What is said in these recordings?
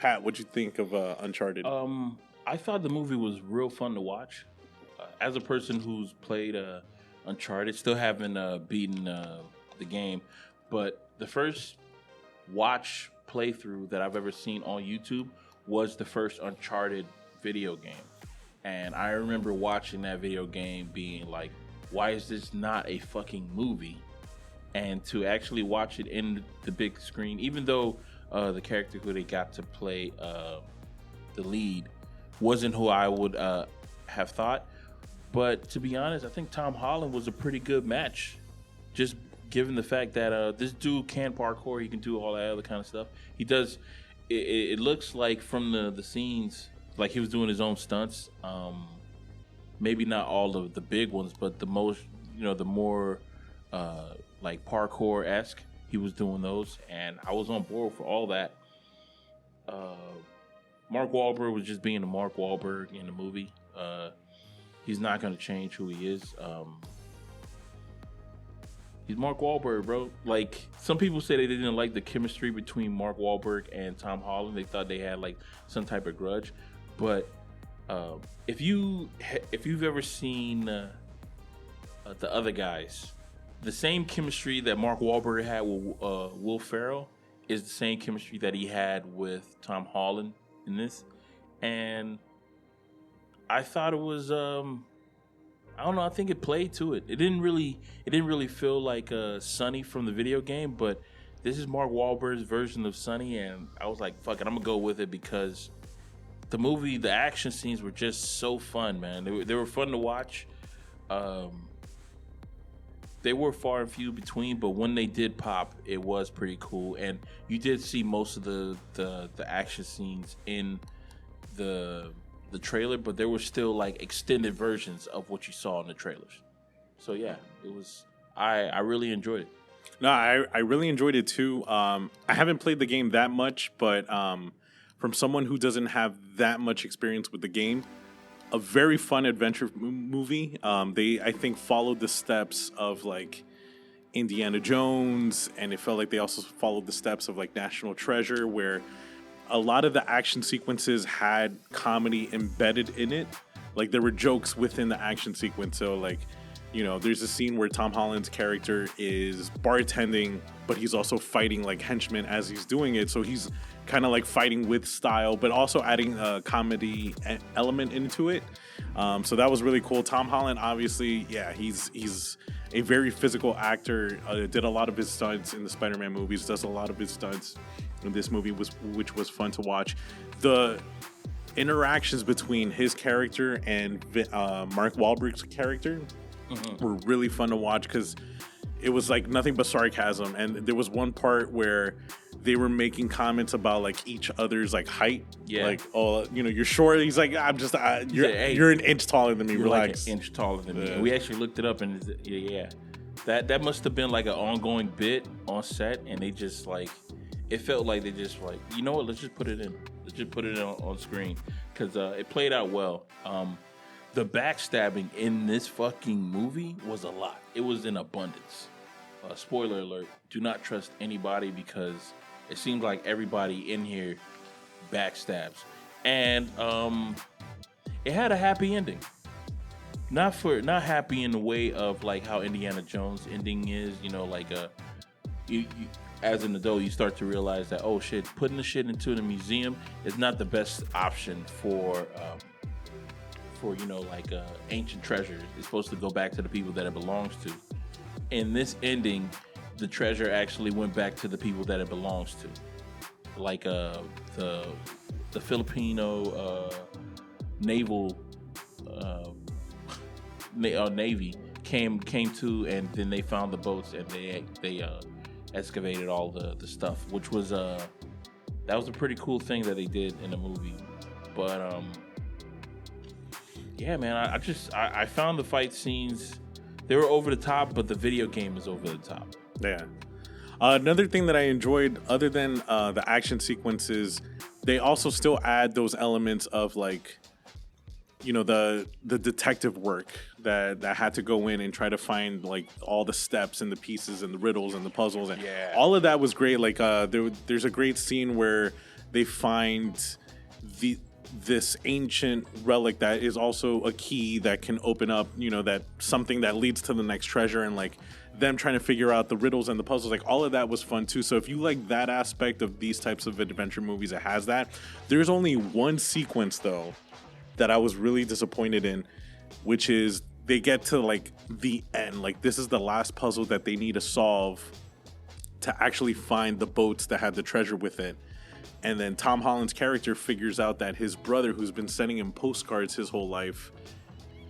Pat, what'd you think of Uncharted? I thought the movie was real fun to watch. As a person who's played Uncharted, still haven't beaten the game, but the first watch playthrough that I've ever seen on YouTube was the first Uncharted video game. And I remember watching that video game being like, why is this not a fucking movie? And to actually watch it in the big screen, even though the character who they got to play the lead wasn't who I would have thought. But to be honest, I think Tom Holland was a pretty good match. Just given the fact that this dude can parkour, he can do all that other kind of stuff. He does. It looks like from the scenes, like he was doing his own stunts. Maybe not all of the big ones, but the most, the more like parkour-esque, he was doing those, and I was on board for all that. Mark Wahlberg was just being a Mark Wahlberg in the movie. He's not going to change who he is. He's Mark Wahlberg, bro. Like, some people say they didn't like the chemistry between Mark Wahlberg and Tom Holland. They thought they had like some type of grudge. But if you've ever seen the other guys, the same chemistry that Mark Wahlberg had with Will Ferrell is the same chemistry that he had with Tom Holland in this. And I thought it was I don't know, I think it played to it. It didn't really feel like Sonny from the video game, but this is Mark Wahlberg's version of Sonny, and I was like, fuck it, I'm gonna go with it because the movie, the action scenes were just so fun, man. They were fun to watch. They were far and few between, but when they did pop, it was pretty cool. And you did see most of the action scenes in the trailer, but there were still like extended versions of what you saw in the trailers. So yeah, it was. I really enjoyed it. No, I really enjoyed it too. I haven't played the game that much, but from someone who doesn't have that much experience with the game, a very fun adventure movie. They, I think, followed the steps of like Indiana Jones, and it felt like they also followed the steps of like National Treasure, where a lot of the action sequences had comedy embedded in it. Like there were jokes within the action sequence. So like, there's a scene where Tom Holland's character is bartending, but he's also fighting like henchmen as he's doing it. So he's kind of like fighting with style, but also adding a comedy element into it. So that was really cool. Tom Holland, obviously, yeah, he's a very physical actor. Did a lot of his stunts in the Spider-Man movies, does a lot of his stunts in this movie, which was fun to watch. The interactions between his character and Mark Wahlberg's character were really fun to watch because it was like nothing but sarcasm. And there was one part where they were making comments about like each other's like height. Yeah. Like, oh, you're short. He's like, I'm just, you're an inch taller than me. You're relax. Like an inch taller than me. We actually looked it up, and yeah. That must have been like an ongoing bit on set, and they just like, it felt like they just like, you know what? Let's just put it in. Let's just put it on screen because it played out well. The backstabbing in this fucking movie was a lot. It was in abundance. Spoiler alert: do not trust anybody because it seems like everybody in here backstabs, and it had a happy ending. Not happy in the way of like how Indiana Jones ending is. You as an adult, you start to realize that, oh shit, putting the shit into the museum is not the best option for ancient treasure. It's supposed to go back to the people that it belongs to. In this ending, the treasure actually went back to the people that it belongs to. Like the Filipino naval navy came to, and then they found the boats, and they excavated all the stuff, which was that was a pretty cool thing that they did in the movie. But yeah, man, I found the fight scenes, they were over the top, but the video game is over the top. Yeah. Another thing that I enjoyed, other than the action sequences, they also still add those elements of like, the detective work that had to go in and try to find like all the steps and the pieces and the riddles and the puzzles, and all of that was great. Like there's a great scene where they find this ancient relic that is also a key that can open up, that something that leads to the next treasure, and like them trying to figure out the riddles and the puzzles. Like all of that was fun too. So if you like that aspect of these types of adventure movies, it has that. There's only one sequence though that I was really disappointed in, which is they get to like the end. Like this is the last puzzle that they need to solve to actually find the boats that had the treasure with it. And then Tom Holland's character figures out that his brother, who's been sending him postcards his whole life,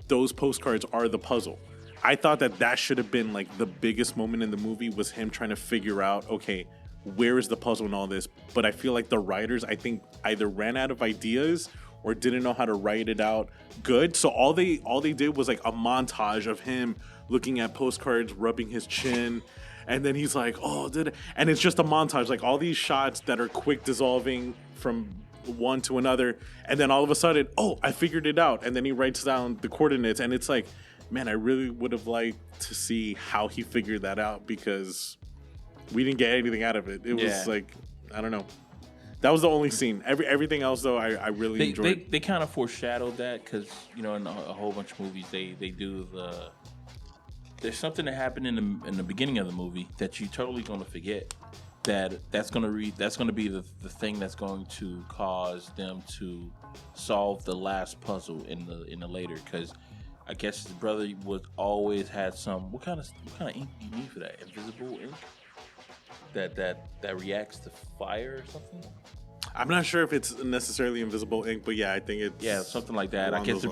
those postcards are the puzzle. I thought that should have been like the biggest moment in the movie, was him trying to figure out, okay, where is the puzzle in all this? But I feel like the writers, I think, either ran out of ideas or didn't know how to write it out good. So all they did was like a montage of him looking at postcards, rubbing his chin. And then he's like, and it's just a montage, like all these shots that are quick dissolving from one to another. And then all of a sudden, I figured it out. And then he writes down the coordinates. And it's like, man, I really would have liked to see how he figured that out, because we didn't get anything out of it. It was like, I don't know. That was the only scene. Everything else, though, I really enjoyed. They kind of foreshadowed that because, in a whole bunch of movies, they do the... There's something that happened in the beginning of the movie that you're totally going to forget. That's going to be the thing that's going to cause them to solve the last puzzle in the later. Because I guess his brother always had some. What kind of ink do you need for that? Invisible ink that reacts to fire or something. I'm not sure if it's necessarily invisible ink, but yeah, I think it's something like that. I guess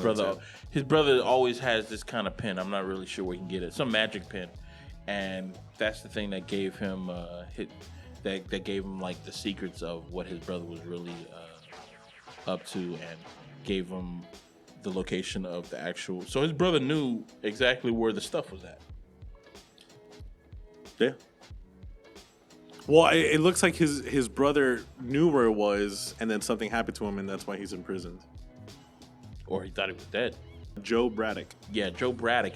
his brother always has this kind of pen. I'm not really sure where he can get it. Some magic pen, and that's the thing that gave him that gave him like the secrets of what his brother was really up to, and gave him the location of the actual. So his brother knew exactly where the stuff was at. Yeah. Well, it looks like his brother knew where it was, and then something happened to him, and that's why he's imprisoned. Or he thought he was dead. Joe Braddock. Yeah, Joe Braddock.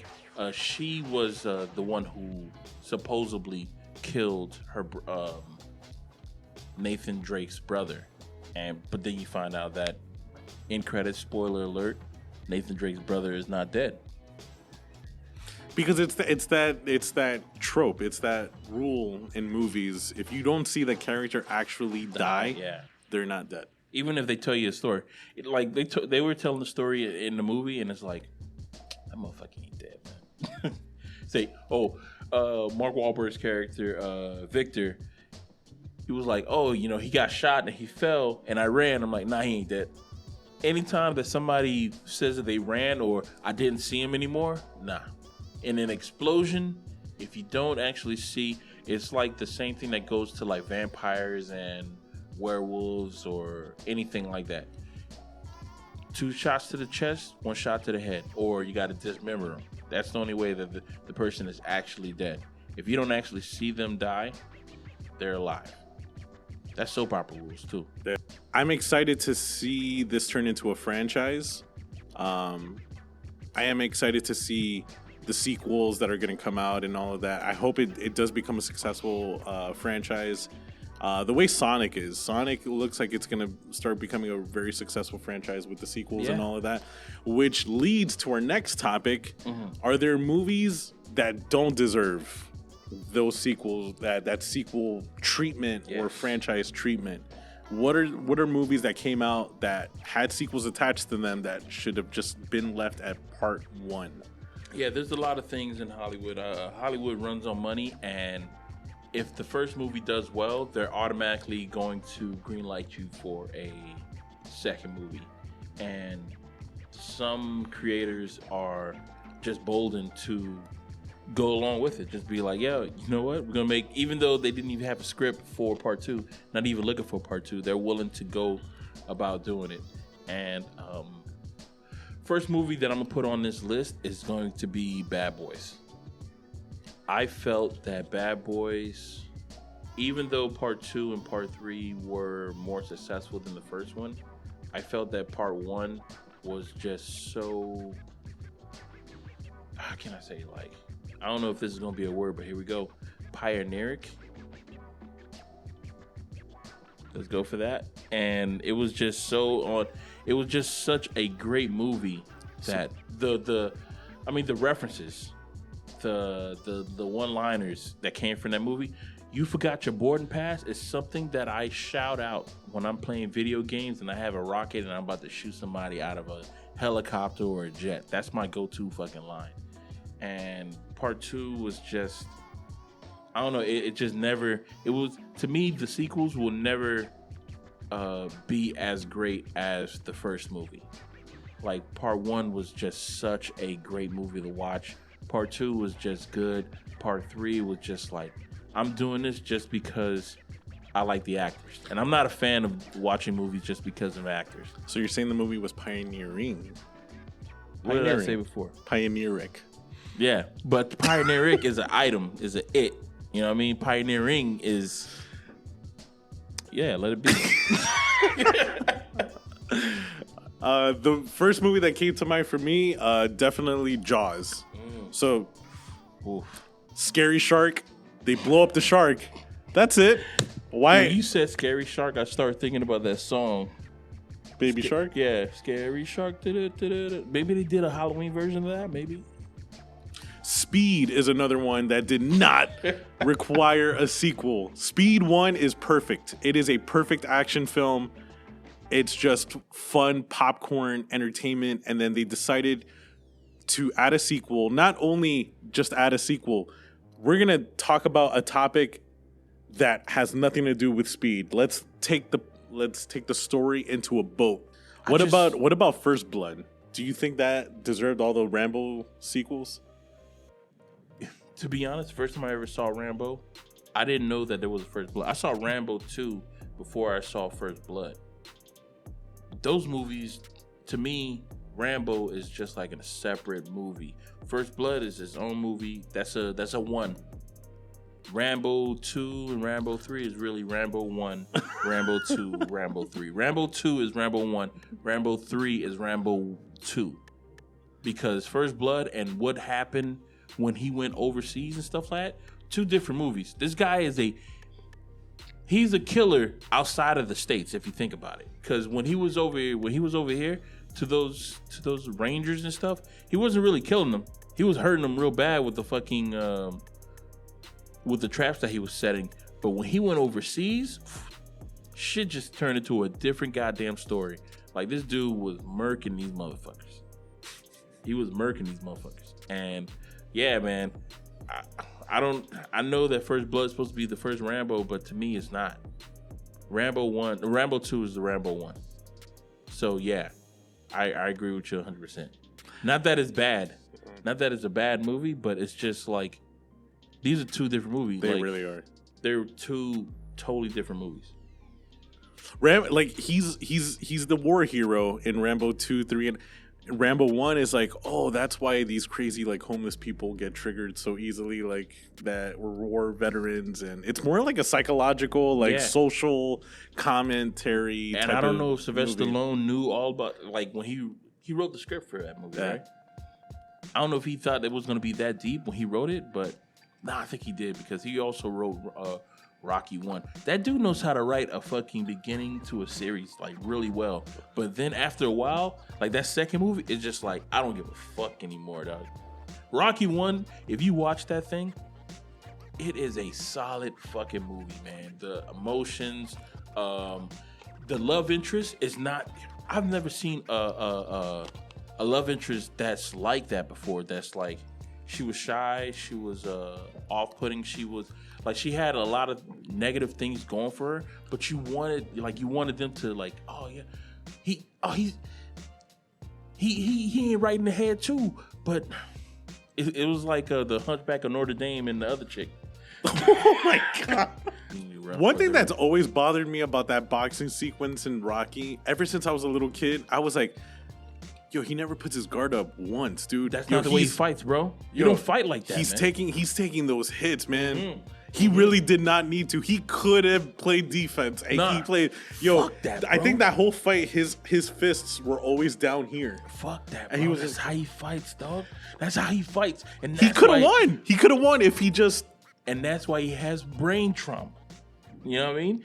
She was the one who supposedly killed her Nathan Drake's brother, but then you find out that, in credits, spoiler alert, Nathan Drake's brother is not dead. Because it's that trope, it's that rule in movies. If you don't see the character actually die, they're not dead. Even if they tell you a story, they were telling the story in the movie, and it's like, that motherfucker ain't dead, man. Say, Mark Wahlberg's character, Victor, he was like, he got shot and he fell, and I ran. I'm like, nah, he ain't dead. Anytime that somebody says that they ran or I didn't see him anymore, nah. In an explosion, if you don't actually see, it's like the same thing that goes to like vampires and werewolves or anything like that. 2 shots to the chest, 1 shot to the head, or you got to dismember them. That's the only way that the person is actually dead. If you don't actually see them die, they're alive. That's soap opera rules too. I'm excited to see this turn into a franchise. I am excited to see the sequels that are going to come out and all of that. I hope it does become a successful franchise. The way Sonic looks like it's going to start becoming a very successful franchise with the sequels and all of that, which leads to our next topic. Are there movies that don't deserve those sequels, that sequel treatment or franchise treatment? What are movies that came out that had sequels attached to them that should have just been left at part 1? Yeah, there's a lot of things in Hollywood. Hollywood runs on money, and if the first movie does well, they're automatically going to greenlight you for a second movie. And some creators are just bolden to go along with it. Just be like, yeah, you know what? We're going to make, even though they didn't even have a script for part 2, not even looking for part 2, they're willing to go about doing it. And first movie that I'm going to put on this list is going to be Bad Boys. I felt that Bad Boys, even though part 2 and part 3 were more successful than the first one, I felt that part 1 was just so, how can I say, like, I don't know if this is going to be a word, but here we go. Pioneeric. Let's go for that. And it was just so on. It was just such a great movie that the references, the one-liners that came from that movie. You forgot your boarding pass is something that I shout out when I'm playing video games and I have a rocket and I'm about to shoot somebody out of a helicopter or a jet. That's my go-to fucking line. And part 2 was just, I don't know, it just never, it was, to me, the sequels will never be as great as the first movie. Like, part 1 was just such a great movie to watch. Part 2 was just good. Part 3 was just like, I'm doing this just because I like the actors. And I'm not a fan of watching movies just because of actors. So you're saying the movie was pioneering? What did I say before? Pioneeric. Yeah, but pioneeric is an item, is an it. You know what I mean? Pioneering is, yeah, let it be. The first movie that came to mind for me, definitely Jaws. So, scary shark. They blow up the shark. That's it. Why? When you said scary shark, I started thinking about that song. Baby Shark? Yeah, scary shark. Maybe they did a Halloween version of that, maybe. Speed is another one that did not require a sequel. Speed 1 is perfect. It is a perfect action film. It's just fun popcorn entertainment. And then they decided to add a sequel. Not only just add a sequel, we're going to talk about a topic that has nothing to do with Speed. Let's take the story into a boat. What about First Blood? Do you think that deserved all the Rambo sequels? To be honest, first time I ever saw Rambo, I didn't know that there was a First Blood. I saw Rambo 2 before I saw First Blood. Those movies, to me, Rambo is just like a separate movie. First Blood is its own movie. That's a one. Rambo 2 and Rambo 3 is really Rambo 1, Rambo 2, Rambo 3. Rambo 2 is Rambo 1, Rambo 3 is Rambo 2. Because First Blood and what happened when he went overseas and stuff like that, two different movies. This guy is he's a killer outside of the States, if you think about it. Because when he was over here to those Rangers and stuff, he wasn't really killing them. He was hurting them real bad with the fucking with the traps that he was setting. But when he went overseas, shit just turned into a different goddamn story. Like, this dude was murking these motherfuckers. He was murking these motherfuckers. And yeah, man, I know that First Blood is supposed to be the first Rambo, but to me it's not. Rambo 2 is the Rambo 1. So yeah, I agree with you 100%. Not that it's bad. Not that it's a bad movie, but it's just like, these are two different movies. They like, really are. They're two totally different movies. He's the war hero in Rambo 2, 3, and Rambo 1 is like, oh, that's why these crazy like homeless people get triggered so easily, like that we're war veterans, and it's more like a psychological, like social commentary. And I don't know if Sylvester Stallone knew all about, like, when he wrote the script for that movie, right? I don't know if he thought it was going to be that deep when he wrote it, but I think he did, because he also wrote Rocky 1. That dude knows how to write a fucking beginning to a series like really well. But then after a while, like that second movie, it's just like, I don't give a fuck anymore, dog. Rocky 1, if you watch that thing, it is a solid fucking movie, man. The emotions, the love interest is not. I've never seen a love interest that's like that before. That's like, she was shy, she was off-putting, she was like, she had a lot of negative things going for her, but you wanted them to like, oh yeah, he ain't right in the head too, but it was like the Hunchback of Notre Dame and the other chick. Oh my god. One thing that's always bothered me about that boxing sequence in Rocky, ever since I was a little kid, I was like, yo, he never puts his guard up once, dude. That's not the way he fights, bro. You don't fight like that. He's taking those hits, man. Mm-hmm. He really did not need to. He could have played defense, and he played. Yo, fuck that, bro. I think that whole fight, his fists were always down here. Fuck that, bro. And he was just how he fights, dog. That's how he fights, and he could have won. He could have won if he just. And that's why he has brain trauma. You know what I mean?